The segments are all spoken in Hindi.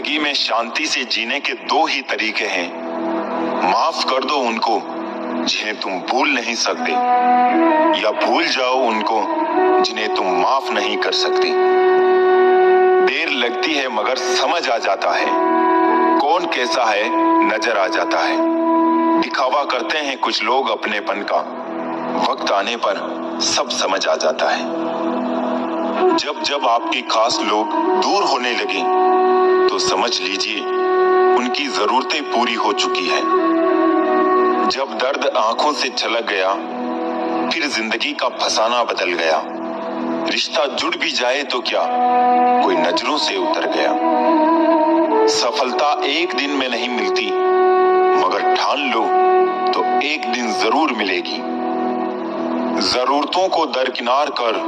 जिंदगी में शांति से जीने के दो ही तरीके हैं। माफ कर दो उनको जिन्हें तुम भूल नहीं सकते, या भूल जाओ उनको जिन्हें तुम माफ नहीं कर सकते। देर लगती है मगर समझ आ जाता है, कौन कैसा है नजर आ जाता है। दिखावा करते हैं कुछ लोग अपनेपन का, वक्त आने पर सब समझ आ जाता है। जब जब आपके खास लोग दूर होने लगे तो समझ लीजिए उनकी जरूरतें पूरी हो चुकी है। जब दर्द आंखों से छलक गया फिर जिंदगी का फसाना बदल गया। रिश्ता जुड़ भी जाए तो क्या, कोई नजरों से उतर गया। सफलता एक दिन में नहीं मिलती, मगर ठान लो तो एक दिन जरूर मिलेगी। जरूरतों को दरकिनार कर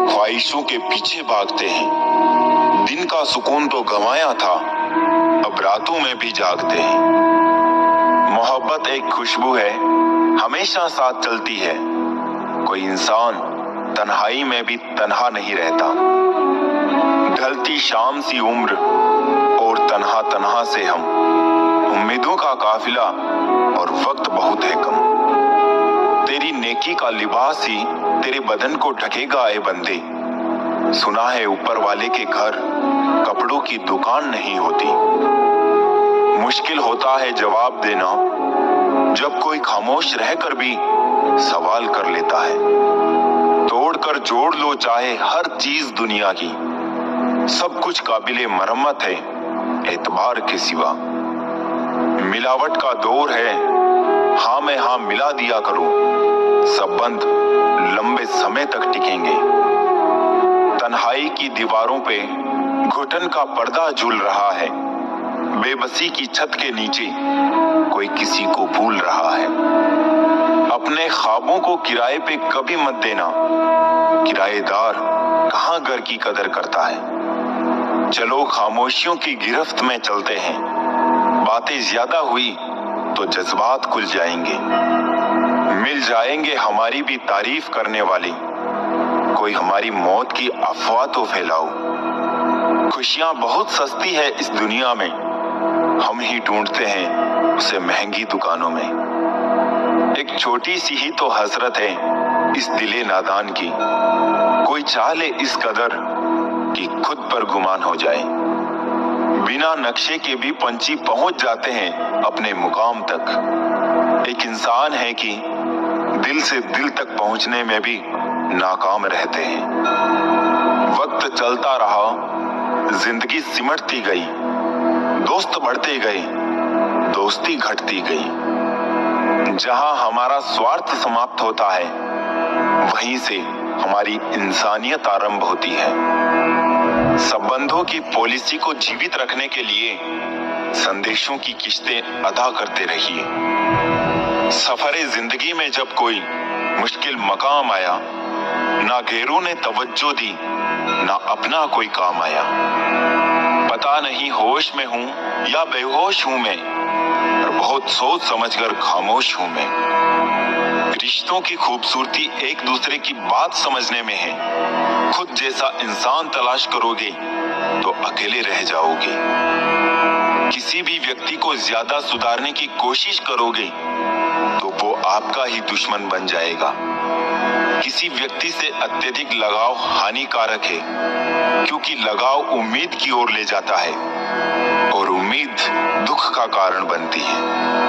ख्वाहिशों के पीछे भागते हैं। दिन का सुकून तो गंवाया था, अब रातों में भी जागते हैं। मोहब्बत एक खुशबू है, हमेशा साथ चलती है। कोई इंसान तन्हाई में भी तन्हा नहीं रहता। ढलती शाम सी उम्र और तन्हा तन्हा से हम, उम्मीदों का काफिला और वक्त बहुत है कम। तेरी नेकी का लिबास ही तेरे बदन को ढकेगा ए बंदे। सुना है ऊपर वाले के घर कपड़ों की दुकान नहीं होती। मुश्किल होता है जवाब देना जब कोई खामोश रहकर भी सवाल कर लेता है। तोड़कर जोड़ लो चाहे हर चीज दुनिया की, सब कुछ काबिले मरम्मत है एतबार के सिवा। मिलावट का दौर है, हाँ में हाँ मिला दिया करो, संबंध लंबे समय तक टिकेंगे। तन्हाई की दीवारों पे घुटन का पर्दा झूल रहा है। बेबसी की छत के नीचे कोई किसी को भूल रहा है। अपने ख्वाबों को किराए पे कभी मत देना, किराएदार कहाँ घर की कदर करता है। चलो खामोशियों की गिरफ्त में चलते हैं, बातें ज्यादा हुई तो जज्बात खुल जाएंगे। मिल जाएंगे हमारी भी तारीफ करने वाली, कोई हमारी मौत की अफवाह तो फैलाओ। खुशियां बहुत सस्ती है इस दुनिया में, हम ही ढूंढते हैं उसे महंगी दुकानों में। एक छोटी सी ही तो हसरत है इस दिले नादान की, कोई चाह ले इस कदर कि खुद पर गुमान हो जाए। बिना नक्शे के भी पंछी पहुंच जाते हैं अपने मुकाम तक। एक इंसान है कि दिल से दिल तक पहुंचने में भी नाकाम रहते हैं। वक्त चलता रहा, जिंदगी सिमटती गई, दोस्त बढ़ते गए, दोस्ती घटती गई। जहां हमारा स्वार्थ समाप्त होता है वहीं से हमारी इंसानियत आरंभ होती है। संबंधों की पॉलिसी को जीवित रखने के लिए संदेशों की किश्तें अदा करते रहिए। सफरे जिंदगी में जब कोई मुश्किल मकाम आया, ना गैरों ने तवज्जो दी, ना अपना कोई काम आया। पता नहीं होश में हूं या बेहोश हूं मैं, पर बहुत सोच समझकर खामोश हूं मैं। रिश्तों की खूबसूरती एक दूसरे की बात समझने में है। खुद जैसा इंसान तलाश करोगे तो अकेले रह जाओगे। किसी भी व्यक्ति को ज्यादा सुधारने की कोशिश करोगे तो वो आपका ही दुश्मन बन जाएगा। किसी व्यक्ति से अत्यधिक लगाव हानिकारक है, क्योंकि लगाव उम्मीद की ओर ले जाता है और उम्मीद दुख का कारण बनती है।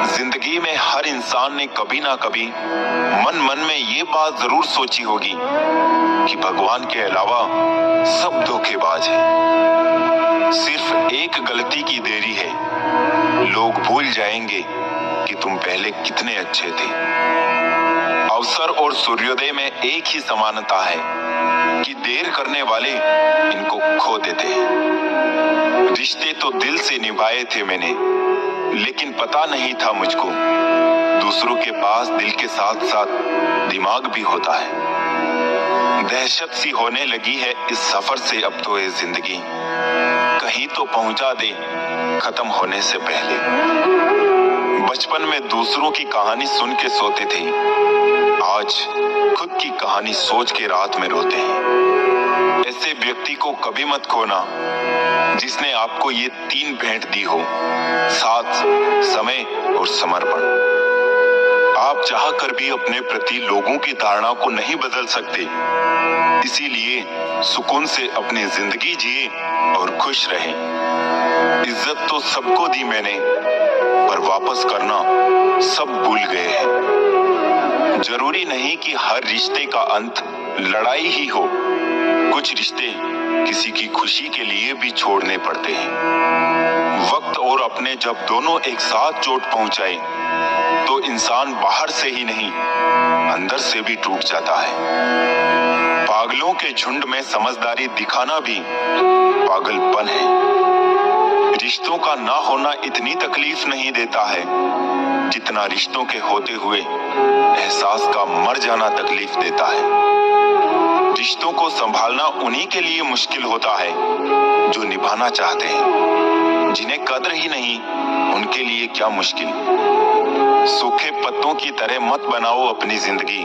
जिंदगी में हर इंसान ने कभी ना कभी मन में ये बात जरूर सोची होगी कि भगवान के अलावा सब धोखेबाज हैं। सिर्फ एक गलती की देरी है, लोग भूल जाएंगे कि तुम पहले कितने अच्छे थे। अवसर और सूर्योदय में एक ही समानता है कि देर करने वाले इनको खो देते हैं। रिश्ते तो दिल से निभाए थे मैंने, लेकिन पता नहीं था मुझको दूसरों के पास दिल के साथ साथ दिमाग भी होता है। दहशत सी होने लगी है इस सफर से अब तो ये जिंदगी, कहीं तो पहुंचा दे खत्म होने से पहले। बचपन में दूसरों की कहानी सुन के सोते थे, आज खुद की कहानी सोच के रात में रोते हैं। ऐसे व्यक्ति को कभी मत खोना जिसने आपको ये 3 भेंट दी हो, साथ, समय और समर्पण। आप चाह कर भी अपने प्रति लोगों की धारणा को नहीं बदल सकते, इसीलिए सुकून से अपनी जिंदगी जिए और खुश रहें। इज्जत तो सबको दी मैंने, पर वापस करना सब भूल गए हैं। जरूरी नहीं कि हर रिश्ते का अंत लड़ाई ही हो, कुछ रिश्ते किसी की खुशी के लिए भी छोड़ने पड़ते हैं। वक्त और अपने जब दोनों एक साथ चोट पहुंचाए तो इंसान बाहर से ही नहीं, अंदर से भी टूट जाता है। पागलों के झुंड में समझदारी दिखाना भी पागलपन है। रिश्तों का ना होना इतनी तकलीफ नहीं देता है जितना रिश्तों के होते हुए एहसास का मर जाना तकलीफ देता है। रिश्तों को संभालना उन्हीं के लिए मुश्किल होता है जो निभाना चाहते हैं। जिन्हें कद्र ही नहीं, उनके लिए क्या मुश्किल। सूखे पत्तों की तरह मत बनाओ अपनी जिंदगी।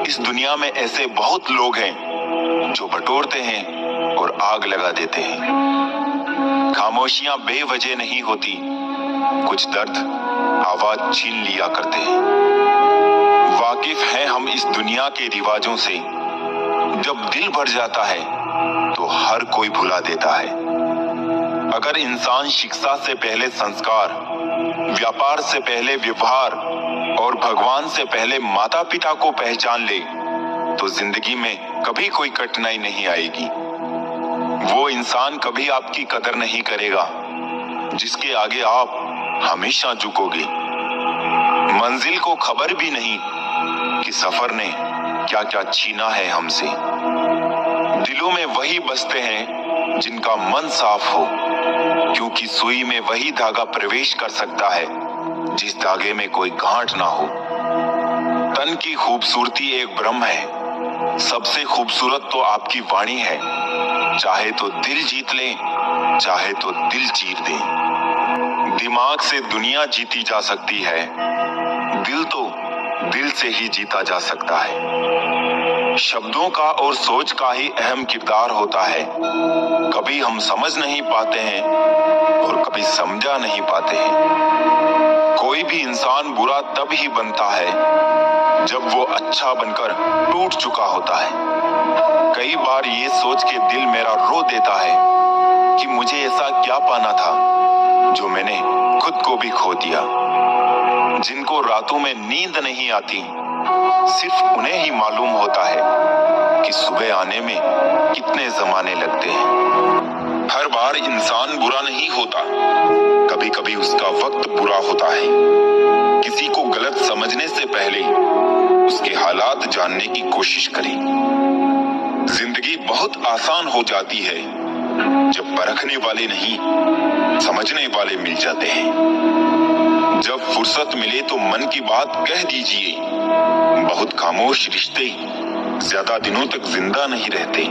इस दुनिया में ऐसे बहुत लोग हैं जो बटोरते हैं और आग लगा देते हैं। खामोशियां बेवजह नहीं होती, कुछ दर्द आवाज छीन लिया करते हैं। वाकिफ हैं हम इस दुनिया के रिवाजों से, जब दिल भर जाता है तो हर कोई भुला देता है। अगर इंसान शिक्षा से पहले संस्कार, व्यापार से पहले व्यवहार और भगवान से पहले माता पिता को पहचान ले तो जिंदगी में कभी कोई कठिनाई नहीं आएगी। वो इंसान कभी आपकी कदर नहीं करेगा जिसके आगे आप हमेशा झुकोगे। मंजिल को खबर भी नहीं कि सफर ने क्या क्या छीना है हमसे। दिलों में वही बसते हैं जिनका मन साफ हो, क्योंकि सुई में वही धागा प्रवेश कर सकता है जिस धागे में कोई गांठ ना हो। तन की खूबसूरती एक भ्रम है, सबसे खूबसूरत तो आपकी वाणी है। चाहे तो दिल जीत ले, चाहे तो दिल चीर दे। दिमाग से दुनिया जीती जा सकती है, दिल तो दिल से ही जीता जा सकता है। शब्दों का और सोच का ही अहम किरदार होता है। कभी हम समझ नहीं पाते हैं और कभी समझा नहीं पाते हैं। कोई भी इंसान बुरा तब ही बनता है जब वो अच्छा बनकर टूट चुका होता है। कई बार ये सोच के दिल मेरा रो देता है कि मुझे ऐसा क्या पाना था जो मैंने खुद को भी खो दिया। जिनको रातों में नींद नहीं आती, सिर्फ उन्हें ही मालूम होता है कि सुबह आने में कितने जमाने लगते हैं। हर बार इंसान बुरा नहीं होता, कभी कभी उसका वक्त बुरा होता है। किसी को गलत समझने से पहले उसके हालात जानने की कोशिश करें। जिंदगी बहुत आसान हो जाती है जब परखने वाले नहीं, समझने वाले मिल जाते हैं। जब फुर्सत मिले तो मन की बात कह दीजिए। बहुत खामोश रिश्ते ज्यादा दिनों तक जिंदा नहीं रहते।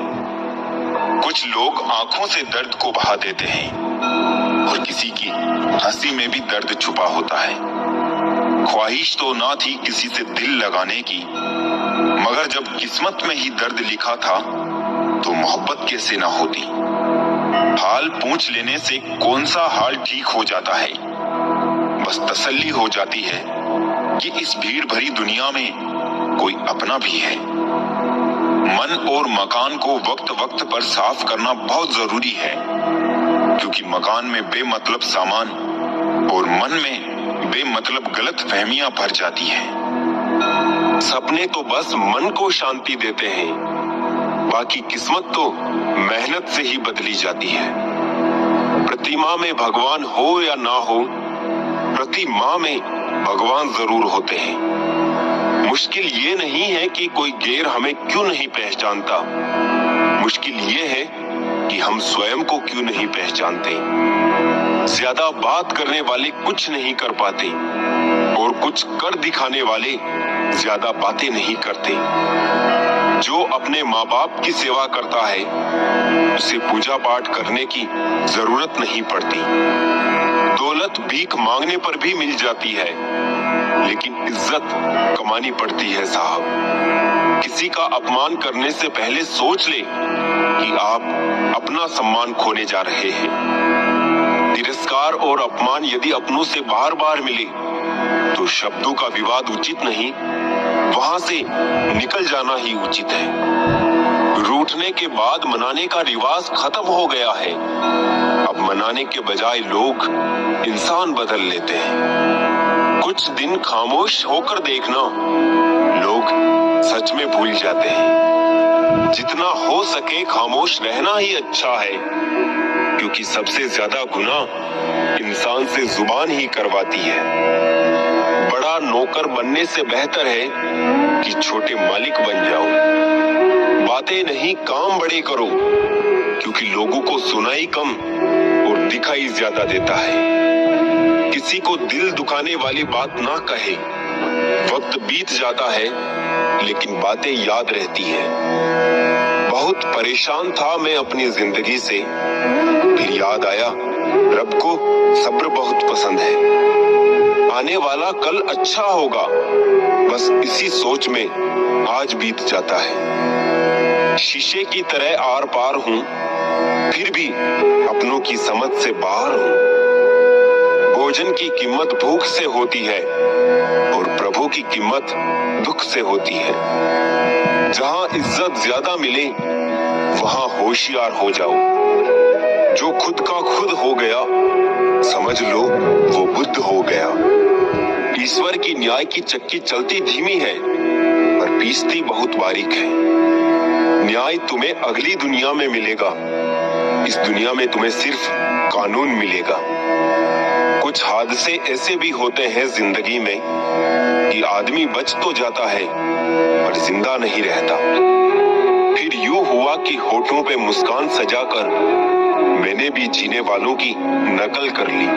कुछ लोग आंखों से दर्द को बहा देते हैं और किसी की हंसी में भी दर्द छुपा होता है। ख्वाहिश तो ना थी किसी से दिल लगाने की, मगर जब किस्मत में ही दर्द लिखा था तो मोहब्बत कैसे ना होती। हाल पूछ लेने से कौन सा हाल ठीक हो जाता है। बस तसल्ली हो जाती है कि इस भीड़ भरी दुनिया में कोई अपना भी है। मन और मकान को वक्त वक्त पर साफ करना बहुत जरूरी है, क्योंकि मकान में बेमतलब सामान और मन में बेमतलब गलत फहमियां भर जाती हैं। सपने तो बस मन को शांति देते हैं, बाकी किस्मत तो मेहनत से ही बदली जाती है। प्रतिमा में भगवान हो या ना हो, प्रतिमा में भगवान जरूर होते हैं। मुश्किल ये नहीं है कि कोई गैर हमें क्यों नहीं पहचानता, मुश्किल ये है कि हम स्वयं को क्यों नहीं पहचानते। ज्यादा बात करने वाले कुछ नहीं कर पाते और कुछ कर दिखाने वाले ज्यादा बातें नहीं करते। जो अपने माँ बाप की सेवा करता है उसे पूजा पाठ करने की जरूरत नहीं पड़ती। दौलत भीख मांगने पर भी मिल जाती है, लेकिन इज्जत कमानी पड़ती है साहब। किसी का अपमान करने से पहले सोच ले कि आप अपना सम्मान खोने जा रहे हैं। तिरस्कार और अपमान यदि अपनों से बार बार मिले तो शब्दों का विवाद उचित नहीं, वहां से निकल जाना ही उचित है। रूठने के बाद मनाने का रिवाज खत्म हो गया है। अब मनाने के बजाय लोग इंसान बदल लेते हैं। कुछ दिन खामोश होकर देखना, लोग सच में भूल जाते हैं। जितना हो सके खामोश रहना ही अच्छा है, क्योंकि सबसे ज्यादा गुनाह इंसान से जुबान ही करवाती है। बड़ा नौकर बनने से बेहतर है कि छोटे मालिक बन जाओ। बातें नहीं काम बड़े करो, क्योंकि लोगों को सुनाई कम और दिखाई ज्यादा देता है। किसी को दिल दुखाने वाली बात ना कहे। वक्त बीत जाता है लेकिन बातें याद रहती हैं। बहुत परेशान था मैं अपनी जिंदगी से, फिर याद आया रब को सब्र बहुत पसंद है। आने वाला कल अच्छा होगा, बस इसी सोच में आज बीत जाता है। शीशे की तरह आर पार हूँ, फिर भी अपनों की समझ से बाहर हूँ। भोजन की कीमत भूख से होती है और प्रभु की कीमत दुख से होती है। जहाँ इज्जत ज्यादा मिले वहाँ होशियार हो जाओ। जो खुद का खुद हो गया, समझ लो वो बुद्ध हो गया। ईश्वर की न्याय की चक्की चलती धीमी है पर पीसती बहुत बारीक है। न्याय तुम्हें अगली दुनिया में मिलेगा, इस दुनिया में तुम्हें सिर्फ कानून मिलेगा। कुछ हादसे ऐसे भी होते हैं जिंदगी में कि आदमी बच तो जाता है पर जिंदा नहीं रहता। फिर यूं हुआ कि होठों पे मुस्कान सजाकर मैंने भी जीने वालों की नकल कर ली।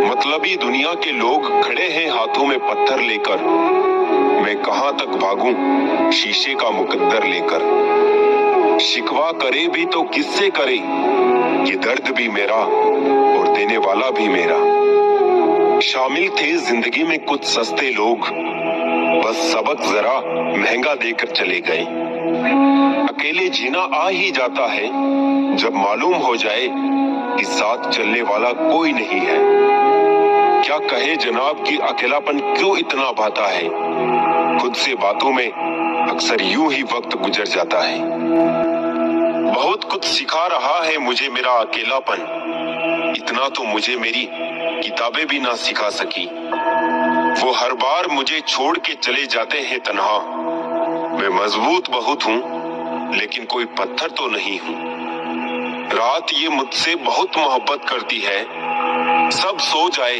मतलबी दुनिया के लोग खड़े हैं हाथों में पत्थर लेकर, मैं कहां तक भागूं शीशे का मुकद्दर लेकर। शिकवा करे भी तो किससे करे, ये दर्द भी मेरा और देने वाला भी मेरा। शामिल थे जिंदगी में कुछ सस्ते लोग, बस सबक जरा महंगा देकर चले गए। अकेले जीना आ ही जाता है जब मालूम हो जाए कि साथ चलने वाला कोई नहीं है। क्या कहे जनाब कि अकेलापन क्यों इतना भाता है। खुद से बातों में अक्सर यूं ही वक्त गुजर जाता है। बहुत कुछ सिखा रहा है मुझे मेरा अकेलापन, इतना तो मुझे मेरी किताबें भी ना सिखा सकी। वो हर बार मुझे छोड़ के चले जाते हैं तन्हा। मैं मजबूत बहुत हूँ लेकिन कोई पत्थर तो नहीं हूँ। रात ये मुझसे बहुत मोहब्बत करती है, सब सो जाए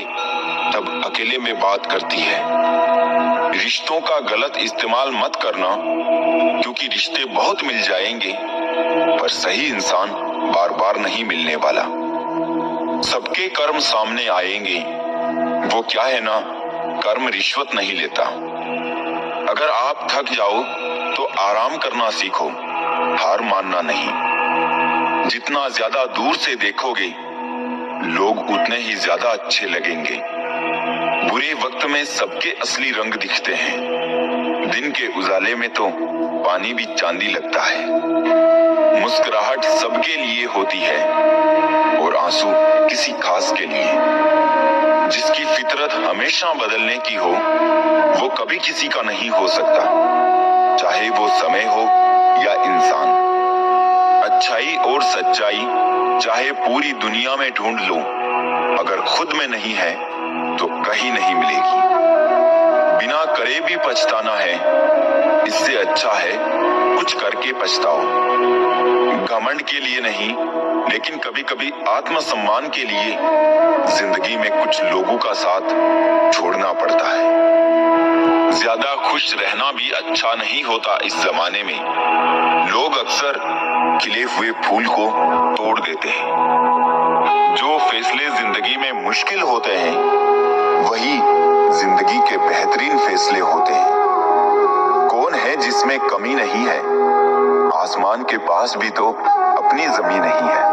तब अकेले में बात करती है। रिश्तों का गलत इस्तेमाल मत करना, क्योंकि रिश्ते बहुत मिल जाएंगे पर सही इंसान बार बार नहीं मिलने वाला। सबके कर्म सामने आएंगे, वो क्या है ना, कर्म रिश्वत नहीं लेता। अगर आप थक जाओ तो आराम करना सीखो, हार मानना नहीं। जितना ज्यादा दूर से देखोगे लोग उतने ही ज्यादा अच्छे लगेंगे। बुरे वक्त में सबके असली रंग दिखते हैं, दिन के उजाले में तो पानी भी चांदी लगता है। मुस्कुराहट सबके लिए होती है और आंसू किसी खास के लिए। जिसकी फितरत हमेशा बदलने की हो वो कभी किसी का नहीं हो सकता, चाहे वो समय हो या इंसान। अच्छाई और सच्चाई चाहे पूरी दुनिया में ढूंढ लो, अगर खुद में नहीं है तो कहीं नहीं मिलेगी। बिना करे भी पछताना है, इससे अच्छा है कुछ करके पछताओ। घमंड के लिए नहीं, लेकिन कभी कभी आत्मसम्मान के लिए जिंदगी में कुछ लोगों का साथ छोड़ना पड़ता है। ज्यादा खुश रहना भी अच्छा नहीं होता इस जमाने में। लोग अक्सर खिले हुए फूल को तोड़ देते हैं। जो फैसले जिंदगी में मुश्किल होते हैं वही जिंदगी के बेहतरीन फैसले होते हैं। कौन है जिसमें कमी नहीं है, आसमान के पास भी तो अपनी जमीन नहीं है।